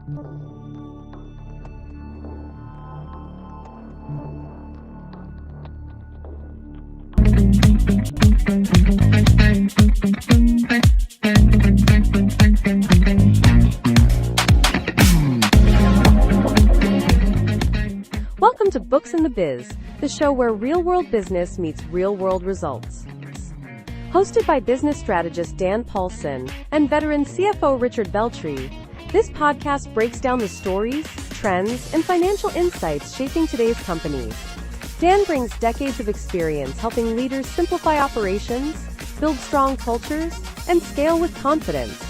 Welcome to Books the Biz, the show where real-world business meets real-world results. Hosted by business strategist Dan Paulson and veteran CFO Richard Beltry, this podcast breaks down the stories, trends, and financial insights shaping today's companies. Dan brings decades of experience helping leaders simplify operations, build strong cultures, and scale with confidence.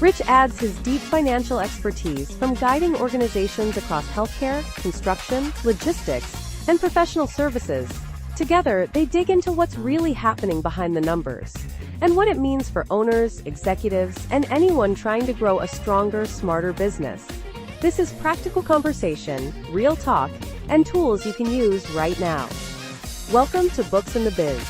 Rich adds his deep financial expertise from guiding organizations across healthcare, construction, logistics, and professional services. Together, they dig into what's really happening behind the numbers and what it means for owners, executives, and anyone trying to grow a stronger, smarter business. This is practical conversation, real talk, and tools you can use right now. Welcome to Books the Biz.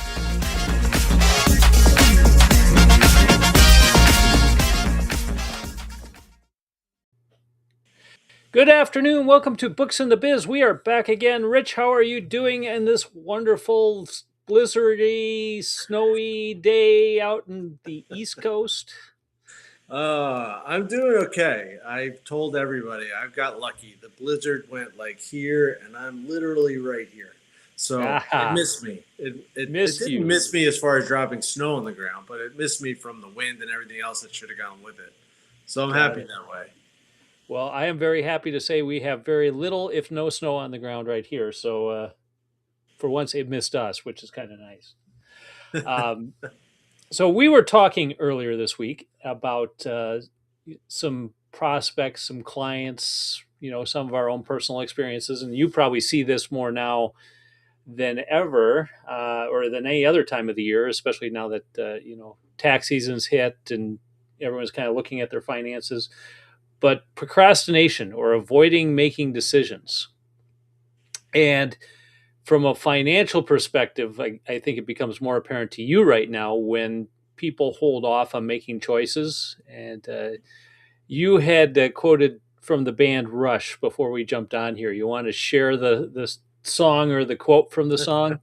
Good afternoon. Welcome to Books the Biz. We are back again. Rich, how are you doing in this wonderful, blizzardy, snowy day out in the East Coast? I'm doing okay. I've told everybody I've got lucky. The blizzard went like here, and I'm literally right here. So it missed me. It didn't miss me as far as dropping snow on the ground, but it missed me from the wind and everything else that should have gone with it. So I'm happy that way. Well, I am very happy to say we have very little, if no snow on the ground right here. So for once, it missed us, which is kind of nice. So we were talking earlier this week about some prospects, some clients, some of our own personal experiences. And you probably see this more now than ever or than any other time of the year, especially now that, tax season's hit and everyone's kind of looking at their finances. But procrastination or avoiding making decisions. And from a financial perspective, I think it becomes more apparent to you right now when people hold off on making choices. And you had quoted from the band Rush before we jumped on here. You want to share the song or the quote from the song?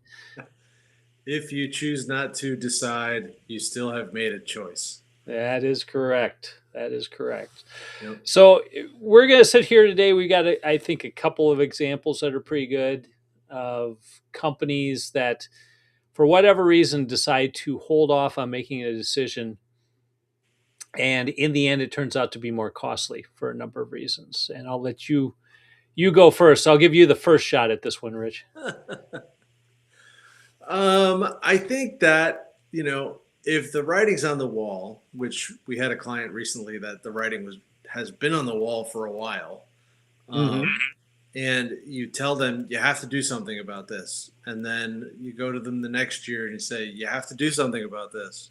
If you choose not to decide, you still have made a choice. That is correct. That is correct. Yep. So we're going to sit here today. We got, I think, a couple of examples that are pretty good of companies that, for whatever reason, decide to hold off on making a decision. And in the end, it turns out to be more costly for a number of reasons. And I'll let you go first. I'll give you the first shot at this one, Rich. I think that, if the writing's on the wall, which we had a client recently that the writing has been on the wall for a while, and you tell them you have to do something about this, and then you go to them the next year and you say you have to do something about this,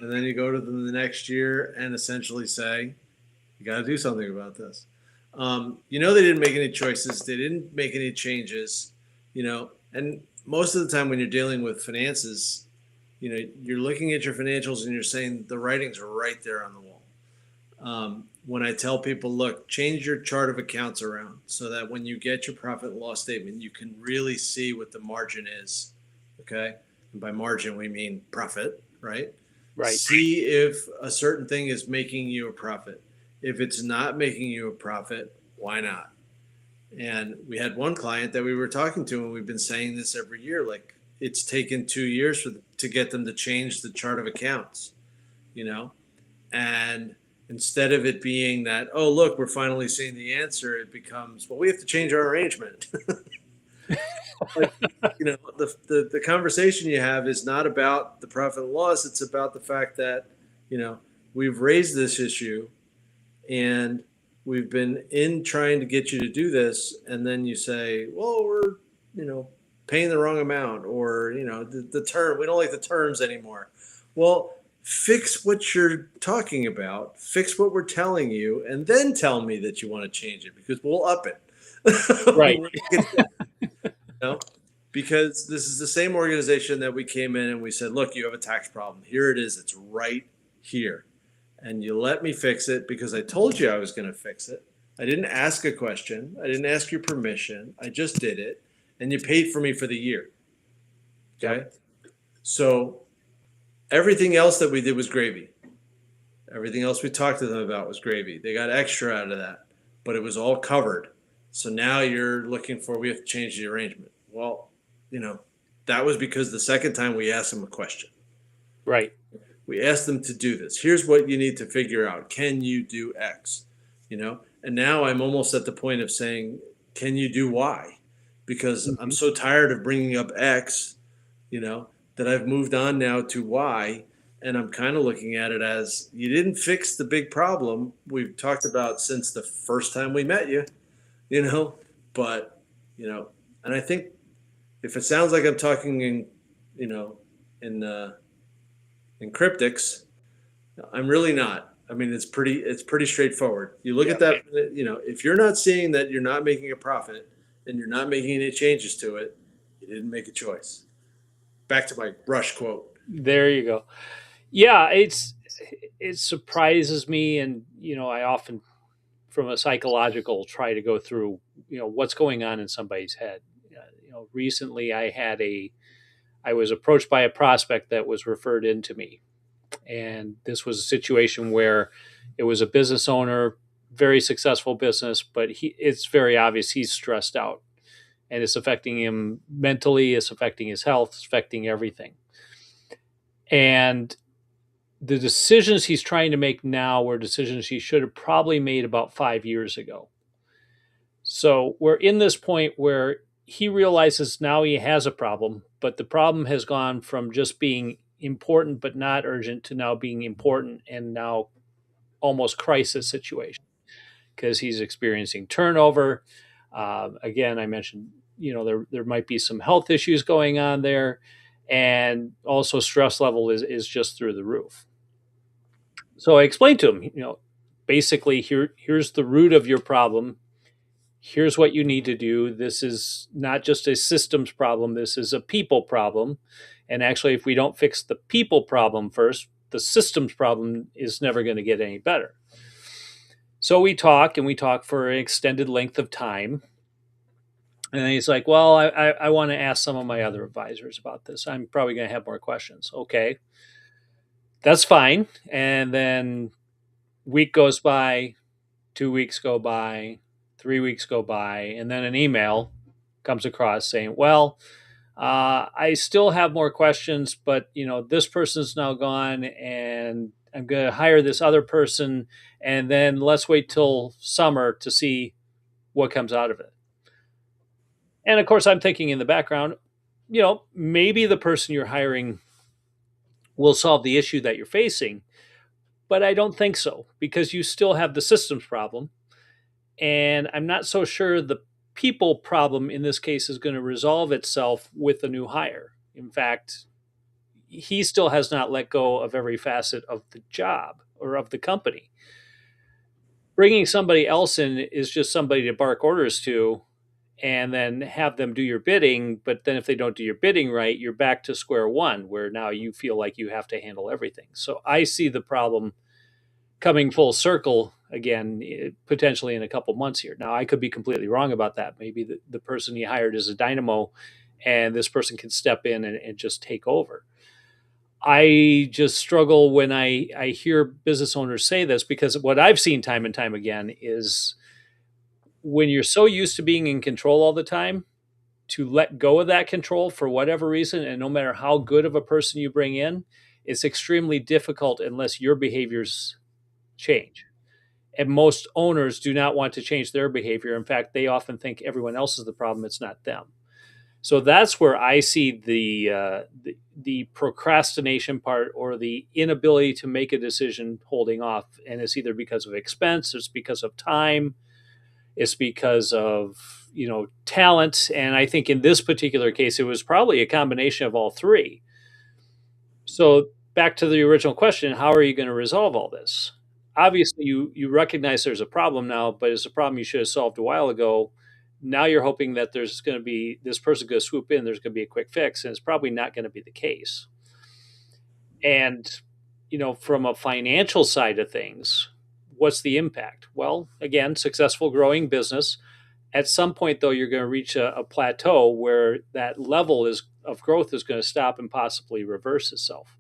and then you go to them the next year and essentially say you got to do something about this. They didn't make any choices, they didn't make any changes, and most of the time when you're dealing with finances, you're looking at your financials and you're saying the writing's right there on the wall. When I tell people, look, change your chart of accounts around so that when you get your profit and loss statement, you can really see what the margin is. Okay. And by margin, we mean profit, right? Right. See if a certain thing is making you a profit. If it's not making you a profit, why not? And we had one client that we were talking to, and we've been saying this every year, like, it's taken 2 years to get them to change the chart of accounts, and instead of it being that, oh, look, we're finally seeing the answer, it becomes, well, we have to change our arrangement. The conversation you have is not about the profit and loss. It's about the fact that, we've raised this issue and we've been in trying to get you to do this. And then you say, well, we're, paying the wrong amount, or the term, we don't like the terms anymore. Well, fix what you're talking about, fix what we're telling you, and then tell me that you want to change it, because we'll up it. Right. Because this is the same organization that we came in and we said, look, you have a tax problem, here it is, it's right here, and you let me fix it because I told you I was going to fix it. I didn't ask a question. I didn't ask your permission. I just did it. And you paid for me for the year. Okay. Yep. So everything else that we did was gravy. Everything else we talked to them about was gravy. They got extra out of that, but it was all covered. So now you're looking for, we have to change the arrangement. Well, that was because the second time we asked them a question. Right. We asked them to do this. Here's what you need to figure out. Can you do X? And now I'm almost at the point of saying, can you do Y? Because I'm so tired of bringing up X, that I've moved on now to Y. And I'm kind of looking at it as you didn't fix the big problem we've talked about since the first time we met you, but, and I think if it sounds like I'm talking in cryptics, I'm really not. I mean, it's pretty straightforward. You look at that, if you're not seeing that you're not making a profit and you're not making any changes to it, you didn't make a choice. Back to my Rush quote. There you go. Yeah, it surprises me, and I often, from a psychological, try to go through what's going on in somebody's head. Recently I was approached by a prospect that was referred into me, and this was a situation where it was a business owner, very successful business, but it's very obvious he's stressed out, and it's affecting him mentally, it's affecting his health, it's affecting everything. And the decisions he's trying to make now were decisions he should have probably made about 5 years ago. So we're in this point where he realizes now he has a problem, but the problem has gone from just being important but not urgent to now being important and now almost crisis situation because he's experiencing turnover. Again, I mentioned, there might be some health issues going on there, and also stress level is just through the roof. So I explained to him, basically here's the root of your problem. Here's what you need to do. This is not just a systems problem. This is a people problem. And actually, if we don't fix the people problem first, the systems problem is never going to get any better. So we talk for an extended length of time. And he's like, well, I want to ask some of my other advisors about this. I'm probably going to have more questions. Okay, that's fine. And then week goes by, 2 weeks go by, 3 weeks go by, and then an email comes across saying, well, I still have more questions, but this person's now gone, and I'm going to hire this other person, and then let's wait till summer to see what comes out of it. And of course, I'm thinking in the background, maybe the person you're hiring will solve the issue that you're facing, but I don't think so, because you still have the systems problem. And I'm not so sure the people problem in this case is going to resolve itself with a new hire. In fact, he still has not let go of every facet of the job or of the company. Bringing somebody else in is just somebody to bark orders to and then have them do your bidding. But then if they don't do your bidding right, you're back to square one, where now you feel like you have to handle everything. So I see the problem coming full circle again, potentially in a couple months here. Now, I could be completely wrong about that. Maybe the person he hired is a dynamo and this person can step in and just take over. I just struggle when I hear business owners say this, because what I've seen time and time again is when you're so used to being in control all the time, to let go of that control for whatever reason, and no matter how good of a person you bring in, it's extremely difficult unless your behaviors change. And most owners do not want to change their behavior. In fact, they often think everyone else is the problem, it's not them. So that's where I see the procrastination part, or the inability to make a decision holding off. And it's either because of expense, it's because of time, it's because of talent. And I think in this particular case, it was probably a combination of all three. So back to the original question, how are you going to resolve all this? Obviously, you recognize there's a problem now, but it's a problem you should have solved a while ago. Now you're hoping that there's going to be this person going to swoop in, there's going to be a quick fix, and it's probably not going to be the case. And from a financial side of things, what's the impact? Well, again, successful growing business. At some point, though, you're going to reach a plateau where that level of growth is going to stop and possibly reverse itself,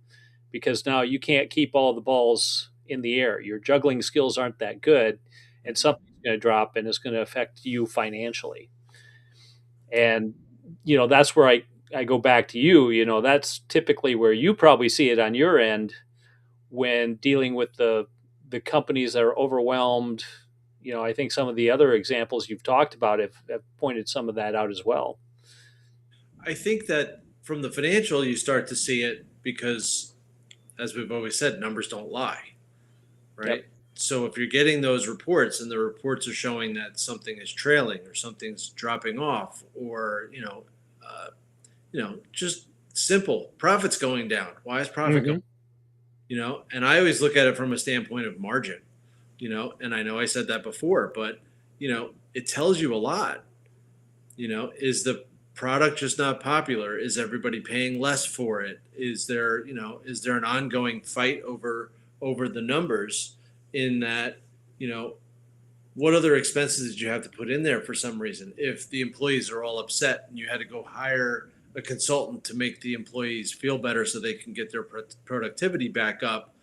because now you can't keep all the balls in the air. Your juggling skills aren't that good, and something's going to drop, and it's going to affect you financially. And that's where I go back to you. That's typically where you probably see it on your end when dealing with the companies that are overwhelmed. I think some of the other examples you've talked about have pointed some of that out as well. I think that from the financial, you start to see it because, as we've always said, numbers don't lie, right? Yep. So if you're getting those reports and the reports are showing that something is trailing or something's dropping off, or just simple profits going down. Why is profit going? And I always look at it from a standpoint of margin. And I know I said that before, but it tells you a lot. Is the product just not popular? Is everybody paying less for it? Is there an ongoing fight over the numbers? In that, what other expenses did you have to put in there for some reason? If the employees are all upset and you had to go hire a consultant to make the employees feel better so they can get their productivity back up,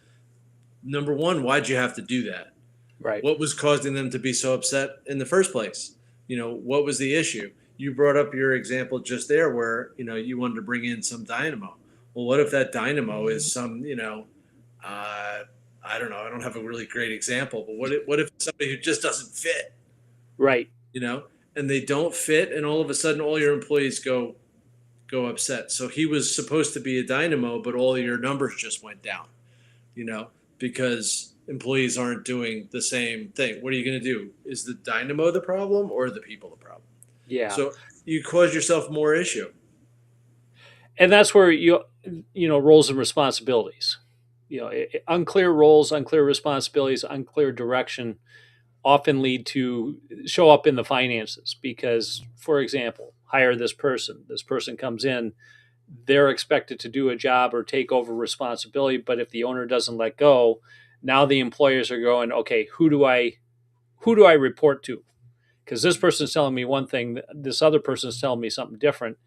number one, why'd you have to do that? Right. What was causing them to be so upset in the first place? What was the issue? You brought up your example just there where, you wanted to bring in some dynamo. Well, what if that dynamo is some, I don't know. I don't have a really great example, but what if somebody who just doesn't fit, Right. And they don't fit, and all of a sudden all your employees go upset. So he was supposed to be a dynamo, but all your numbers just went down, because employees aren't doing the same thing. What are you going to do? Is the dynamo the problem or the people the problem? Yeah. So you cause yourself more issue. And that's where roles and responsibilities. Unclear roles, unclear responsibilities, unclear direction often lead to show up in the finances because, for example, hire this person. This person comes in, they're expected to do a job or take over responsibility, but if the owner doesn't let go, now the employers are going, okay, who do I report to? Because this person's telling me one thing, this other person's telling me something different.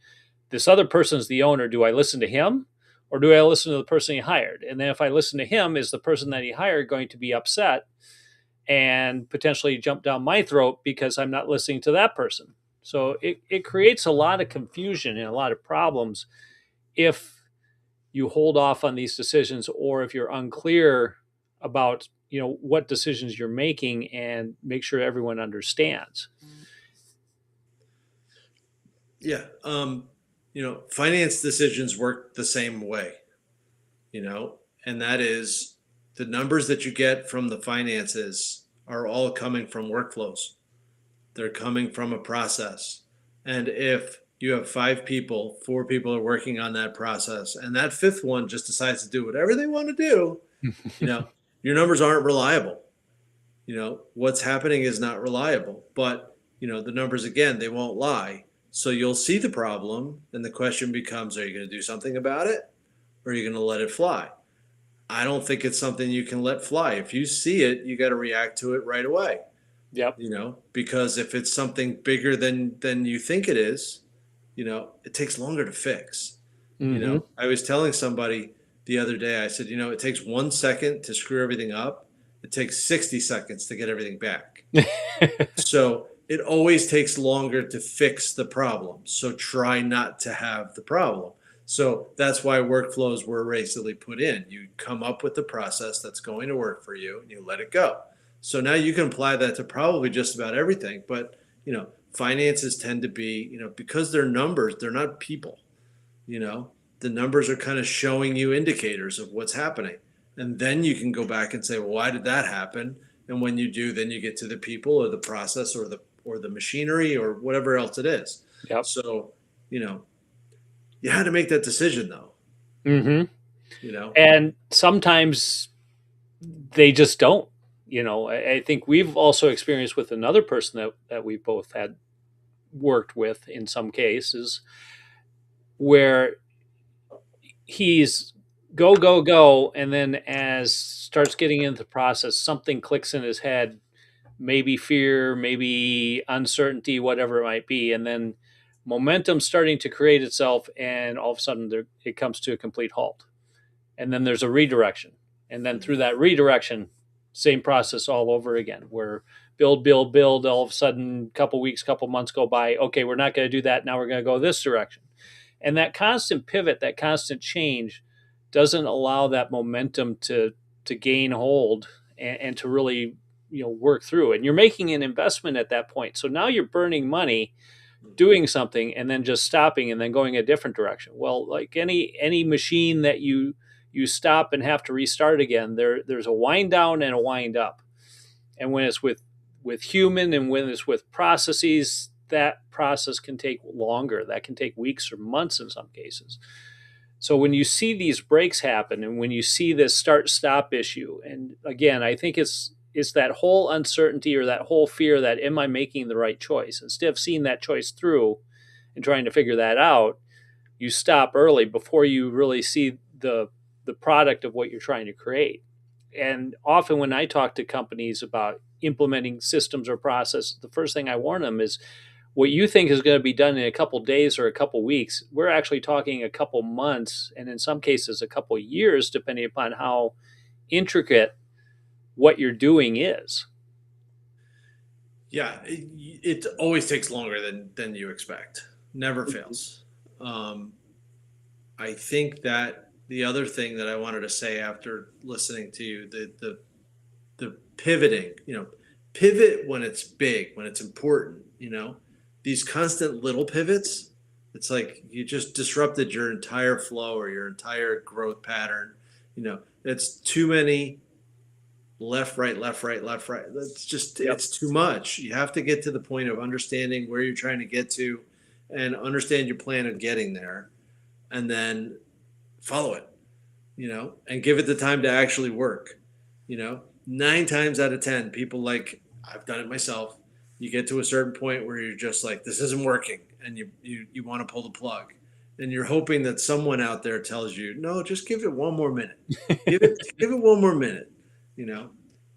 This other person's the owner. Do I listen to him or do I listen to the person he hired? And then if I listen to him, is the person that he hired going to be upset and potentially jump down my throat because I'm not listening to that person? So it creates a lot of confusion and a lot of problems if you hold off on these decisions or if you're unclear about what decisions you're making and make sure everyone understands. Yeah. Finance decisions work the same way, and that is the numbers that you get from the finances are all coming from workflows. They're coming from a process. And if you have 5 people, 4 people are working on that process, and that 5th one just decides to do whatever they want to do, your numbers aren't reliable. What's happening is not reliable, but the numbers, again, they won't lie. So you'll see the problem, and the question becomes, are you going to do something about it, or are you going to let it fly? I don't think it's something you can let fly. If you see it, you got to react to it right away. Yep. Because if it's something bigger than you think it is, it takes longer to fix. Mm-hmm. I was telling somebody the other day, I said, it takes 1 second to screw everything up. It takes 60 seconds to get everything back. So it always takes longer to fix the problem. So try not to have the problem. So that's why workflows were basically put in. You come up with the process that's going to work for you and you let it go. So now you can apply that to probably just about everything. But, finances tend to be, because they're numbers, they're not people. The numbers are kind of showing you indicators of what's happening. And then you can go back and say, well, why did that happen? And when you do, then you get to the people or the process or the machinery or whatever else it is. Yep. So, you had to make that decision though. Mm-hmm. And sometimes they just don't. I think we've also experienced with another person that we both had worked with in some cases where he's go, go, go. And then as starts getting into the process, something clicks in his head, maybe fear, maybe uncertainty, whatever it might be. And then momentum starting to create itself. And all of a sudden it comes to a complete halt. And then there's a redirection. And then through that redirection, same process all over again, where build, build, build, all of a sudden, couple weeks, couple months go by. Okay, we're not going to do that. Now we're going to go this direction. And that constant pivot, that constant change doesn't allow that momentum to gain hold and to really work through. And you're making an investment at that point. So now you're burning money doing something and then just stopping and then going a different direction. Well, like any machine that you stop and have to restart again, there's a wind down and a wind up. And when it's with human and when it's with processes, that process can take longer. That can take weeks or months in some cases. So when you see these breaks happen and when you see this start stop issue, and again, I think it's that whole uncertainty or that whole fear that am I making the right choice? Instead of seeing that choice through and trying to figure that out, you stop early before you really see the product of what you're trying to create. And often when I talk to companies about implementing systems or processes, the first thing I warn them is what you think is going to be done in a couple days or a couple weeks, we're actually talking a couple months and in some cases a couple years, depending upon how intricate what you're doing is. Yeah, it always takes longer than you expect. Never fails. I think that the other thing that I wanted to say after listening to you, the pivoting, pivot when it's big, when it's important, these constant little pivots, it's like you just disrupted your entire flow or your entire growth pattern. It's too many left, right, left, right, left, right. That's just, Yep. it's too much. You have to get to the point of understanding where you're trying to get to and understand your plan of getting there and then follow it, and give it the time to actually work. 9 times out of 10, people, like I've done it myself, you get to a certain point where you're just like, this isn't working. And you want to pull the plug and you're hoping that someone out there tells you, no, just give it one more minute. Give it one more minute, you know,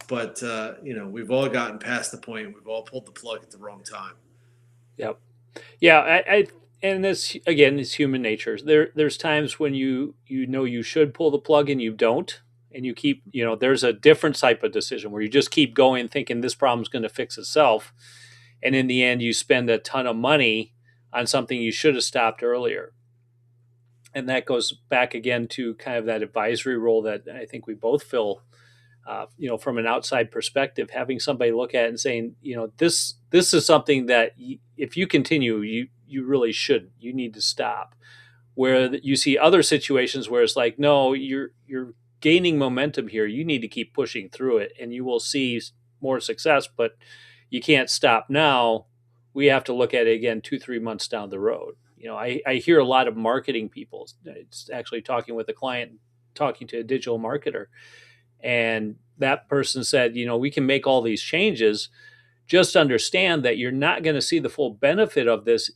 but we've all gotten past the point. We've all pulled the plug at the wrong time. Yep. Yeah, I and this again is human nature. There's times when you should pull the plug and you don't, and you keep there's a different type of decision where you just keep going thinking this problem's going to fix itself, and in the end you spend a ton of money on something you should have stopped earlier. And that goes back again to kind of that advisory role that I think we both fill. From an outside perspective, having somebody look at it and saying, this is something that if you continue, you really shouldn't. You need to stop. Where you see other situations where it's like, no, you're gaining momentum here. You need to keep pushing through it, and you will see more success. But you can't stop now. We have to look at it again 2-3 months down the road. I hear a lot of marketing people. It's actually talking with a client, talking to a digital marketer. And that person said, we can make all these changes. Just understand that you're not going to see the full benefit of this,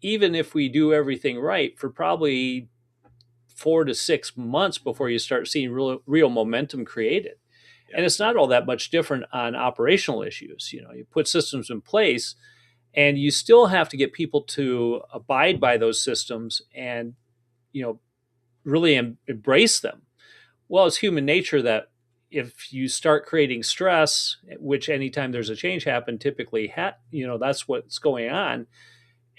even if we do everything right, for probably 4 to 6 months before you start seeing real momentum created. Yeah. And it's not all that much different on operational issues. You put systems in place and you still have to get people to abide by those systems and, really embrace them. Well, it's human nature that if you start creating stress, which anytime there's a change happen, typically, that's what's going on,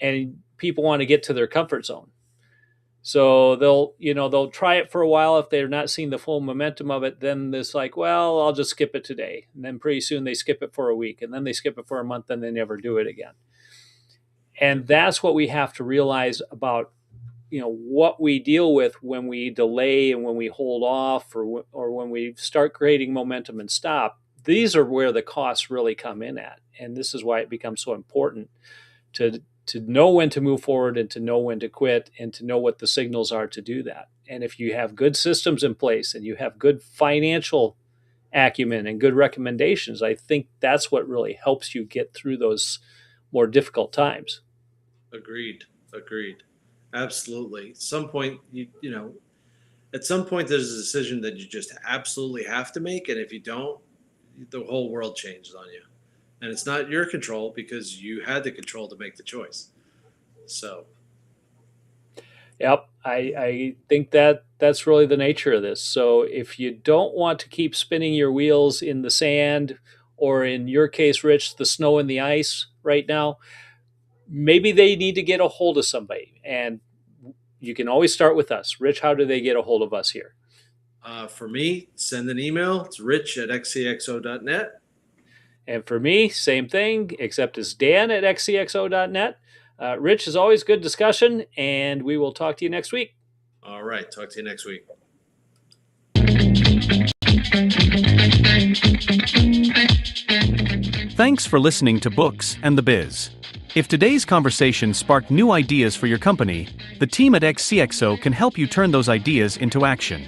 and people want to get to their comfort zone. So they'll try it for a while. If they're not seeing the full momentum of it, then it's like, well, I'll just skip it today. And then pretty soon they skip it for a week, and then they skip it for a month, and they never do it again. And that's what we have to realize about what we deal with when we delay and when we hold off or when we start creating momentum and stop. These are where the costs really come in at, and this is why it becomes so important to know when to move forward and to know when to quit and to know what the signals are to do that. And if you have good systems in place and you have good financial acumen and good recommendations, I think that's what really helps you get through those more difficult times. Agreed. Absolutely. At some point, at some point there's a decision that you just absolutely have to make, and if you don't, the whole world changes on you, and it's not your control because you had the control to make the choice. So Yep, I think that that's really the nature of this. So if you don't want to keep spinning your wheels in the sand, or in your case, Rich, the snow and the ice right now, maybe they need to get a hold of somebody. And you can always start with us. Rich, how do they get a hold of us here? for me, send an email. It's rich@xcxo.net. And for me, same thing, except it's Dan@xcxo.net. Rich, is always good discussion, and we will talk to you next week. All right. Talk to you next week. Thanks for listening to Books and the Biz. If today's conversation sparked new ideas for your company, the team at XCXO can help you turn those ideas into action.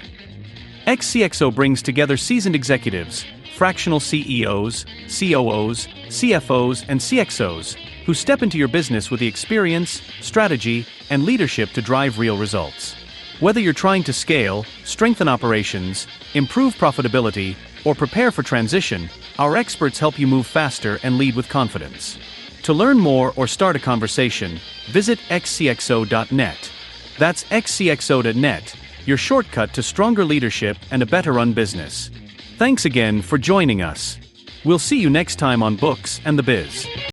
XCXO brings together seasoned executives, fractional CEOs, COOs, CFOs, and CXOs who step into your business with the experience, strategy, and leadership to drive real results. Whether you're trying to scale, strengthen operations, improve profitability, or prepare for transition, our experts help you move faster and lead with confidence. To learn more or start a conversation, visit xcxo.net. That's xcxo.net, your shortcut to stronger leadership and a better run business. Thanks again for joining us. We'll see you next time on Books and the Biz.